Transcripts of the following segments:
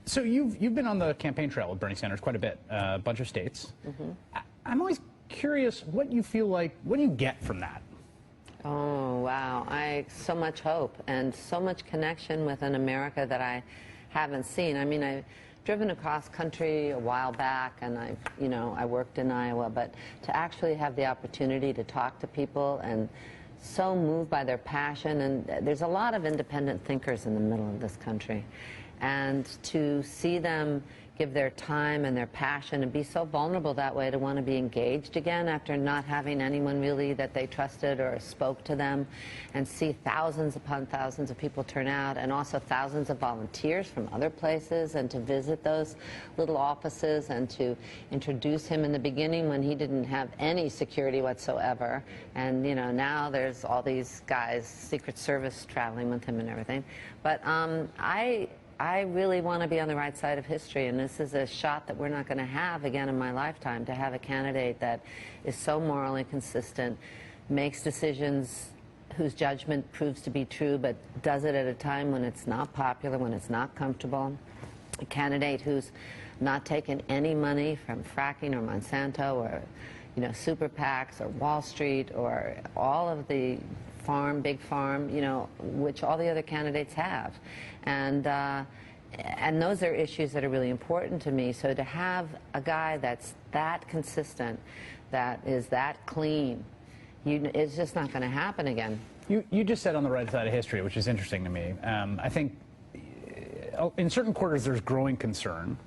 So you've been on the campaign trail with Bernie Sanders quite a bit, a bunch of states. I'm always curious what you feel like, what do you get from that? Oh, wow. So much hope and so much connection with an America that I haven't seen. I mean, I've driven across country a while back, and I worked in Iowa, but to actually have the opportunity to talk to people and so moved by their passion, and there's a lot of independent thinkers in the middle of this country, and to see them give their time and their passion and be so vulnerable that way, to want to be engaged again after not having anyone really that they trusted or spoke to them, and see thousands upon thousands of people turn out, and also thousands of volunteers from other places, and to visit those little offices and to introduce him in the beginning when he didn't have any security whatsoever, and now there's all these guys, Secret Service, traveling with him and everything. But I really want to be on the right side of history, and this is a shot that we're not going to have again in my lifetime, to have a candidate that is so morally consistent, makes decisions whose judgment proves to be true, but does it at a time when it's not popular, when it's not comfortable. A candidate who's not taken any money from fracking or Monsanto or super PACs or Wall Street or all of the big farm, which all the other candidates have. And those are issues that are really important to me. So to have a guy that's that consistent, that is that clean, it's just not going to happen again. You just said on the right side of history, which is interesting to me. I think in certain quarters there's growing concern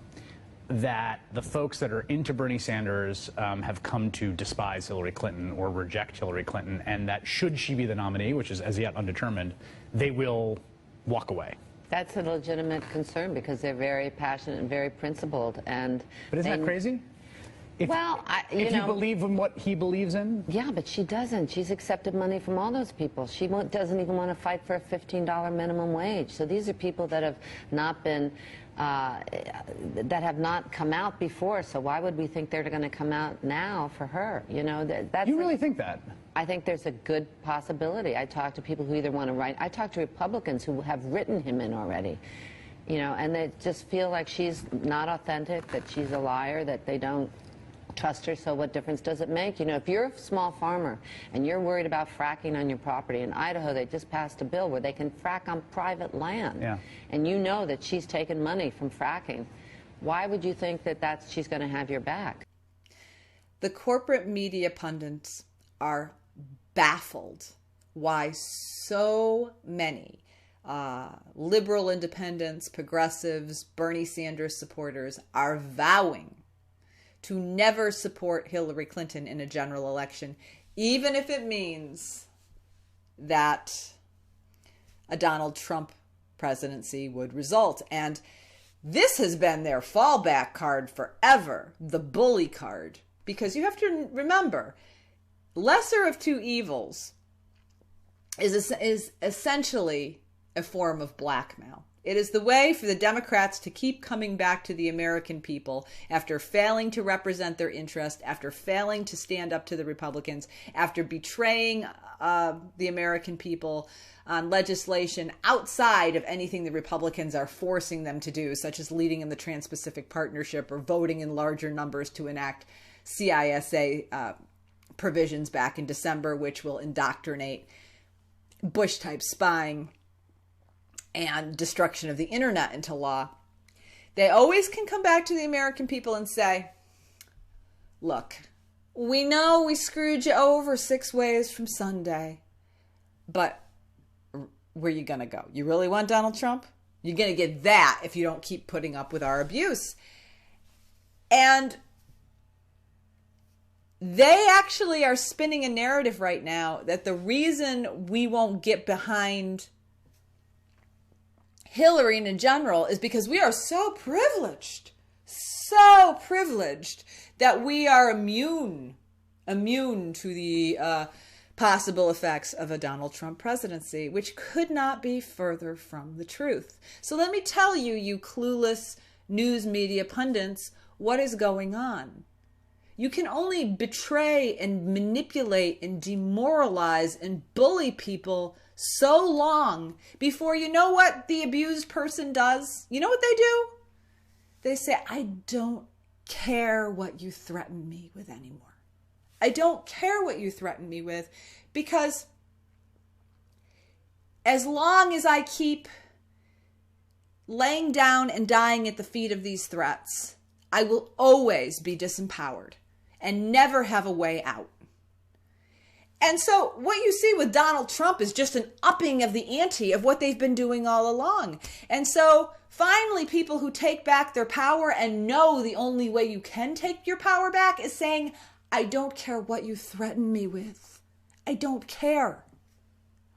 that the folks that are into Bernie Sanders have come to despise Hillary Clinton or reject Hillary Clinton, and that should she be the nominee, which is as yet undetermined, they will walk away. That's a legitimate concern because they're very passionate and very principled. But isn't that crazy? If you believe in what he believes in? Yeah, but she doesn't. She's accepted money from all those people. She doesn't even want to fight for a $15 minimum wage. So these are people that have not been, that have not come out before. So why would we think they're going to come out now for her? That's you really think that? I think there's a good possibility. I talk to people who either want to write. I talk to Republicans who have written him in already. And they just feel like she's not authentic, that she's a liar, that they don't trust her, so what difference does it make? If you're a small farmer and you're worried about fracking on your property, in Idaho they just passed a bill where they can frack on private land, and you know that she's taken money from fracking, why would you think that she's going to have your back? The corporate media pundits are baffled why so many liberal independents, progressives, Bernie Sanders supporters are vowing to never support Hillary Clinton in a general election, even if it means that a Donald Trump presidency would result. And this has been their fallback card forever, the bully card. Because you have to remember, lesser of two evils is essentially a form of blackmail. It is the way for the Democrats to keep coming back to the American people after failing to represent their interest, after failing to stand up to the Republicans, after betraying the American people on legislation outside of anything the Republicans are forcing them to do, such as leading in the Trans-Pacific Partnership or voting in larger numbers to enact CISA provisions back in December, which will indoctrinate Bush-type spying and destruction of the internet into law. They always can come back to the American people and say, look, we know we screwed you over 6 ways from Sunday, but where are you going to go? You really want Donald Trump? You're going to get that if you don't keep putting up with our abuse. And they actually are spinning a narrative right now that the reason we won't get behind Hillary in general is because we are so privileged that we are immune to the possible effects of a Donald Trump presidency, which could not be further from the truth. So let me tell you, you clueless news media pundits, what is going on. You can only betray and manipulate and demoralize and bully people so long before you know what the abused person does. You know what they do? They say, I don't care what you threaten me with anymore. I don't care what you threaten me with, because as long as I keep laying down and dying at the feet of these threats, I will always be disempowered and never have a way out. And so what you see with Donald Trump is just an upping of the ante of what they've been doing all along. And so finally, people who take back their power and know the only way you can take your power back is saying, I don't care what you threaten me with. I don't care.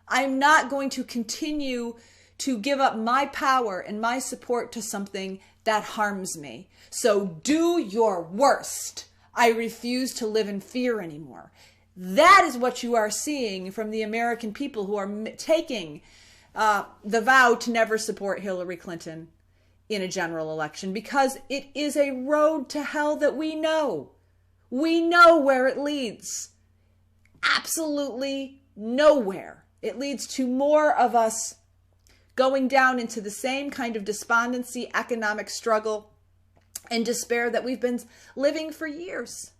I'm not going to continue to give up my power and my support to something that harms me. So do your worst. I refuse to live in fear anymore. That is what you are seeing from the American people who are taking the vow to never support Hillary Clinton in a general election, because it is a road to hell that we know. We know where it leads. Absolutely nowhere. It leads to more of us going down into the same kind of despondency, economic struggle, and despair that we've been living for years.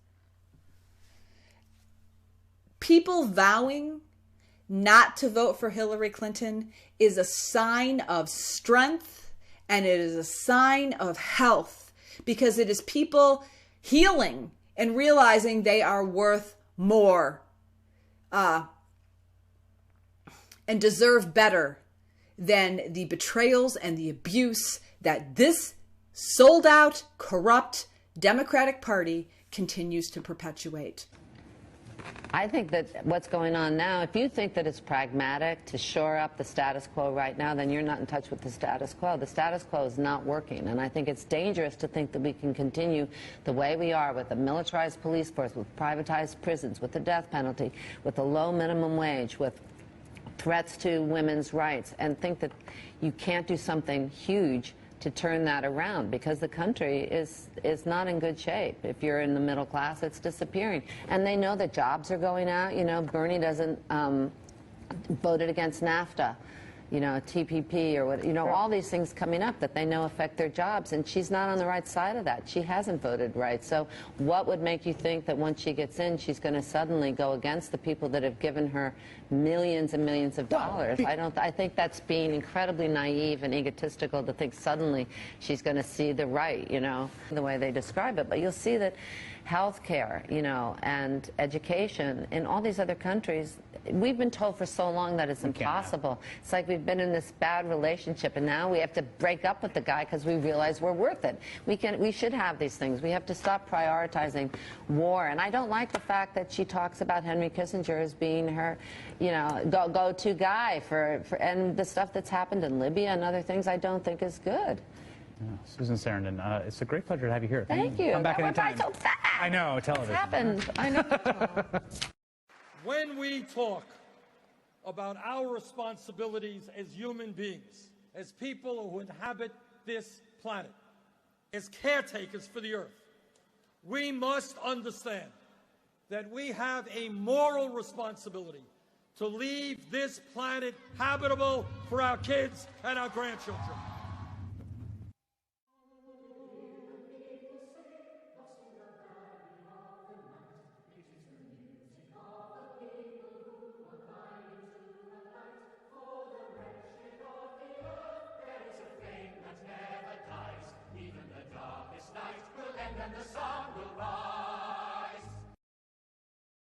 People vowing not to vote for Hillary Clinton is a sign of strength, and it is a sign of health, because it is people healing and realizing they are worth more and deserve better than the betrayals and the abuse that this sold out, corrupt Democratic Party continues to perpetuate. I think that what's going on now, if you think that it's pragmatic to shore up the status quo right now, then you're not in touch with the status quo. The status quo is not working, and I think it's dangerous to think that we can continue the way we are with a militarized police force, with privatized prisons, with the death penalty, with a low minimum wage, with threats to women's rights, and think that you can't do something huge to turn that around, because the country is not in good shape. If you're in the middle class, it's disappearing. And they know that jobs are going out. You know, Bernie doesn't voted against NAFTA, you know, TPP or what, you know, all these things coming up that they know affect their jobs, and she's not on the right side of that. She hasn't voted right. So what would make you think that once she gets in, she's going to suddenly go against the people that have given her millions and millions of dollars? I think that's being incredibly naive and egotistical to think suddenly she's going to see the right, you know, the way they describe it. But you'll see that healthcare, you know, and education in all these other countries, we've been told for so long that it's impossible. It's like we've been in this bad relationship, and now we have to break up with the guy because we realize we're worth it. We should have these things. We have to stop prioritizing war. And I don't like the fact that she talks about Henry Kissinger as being her, you know, go-to guy and the stuff that's happened in Libya and other things I don't think is good. Yeah, Susan Sarandon, it's a great pleasure to have you here. Thank you. Come back That went by anytime. so fast. I know, television. What's happened? I know. When we talk about our responsibilities as human beings, as people who inhabit this planet, as caretakers for the earth, we must understand that we have a moral responsibility to leave this planet habitable for our kids and our grandchildren. And the sun will rise.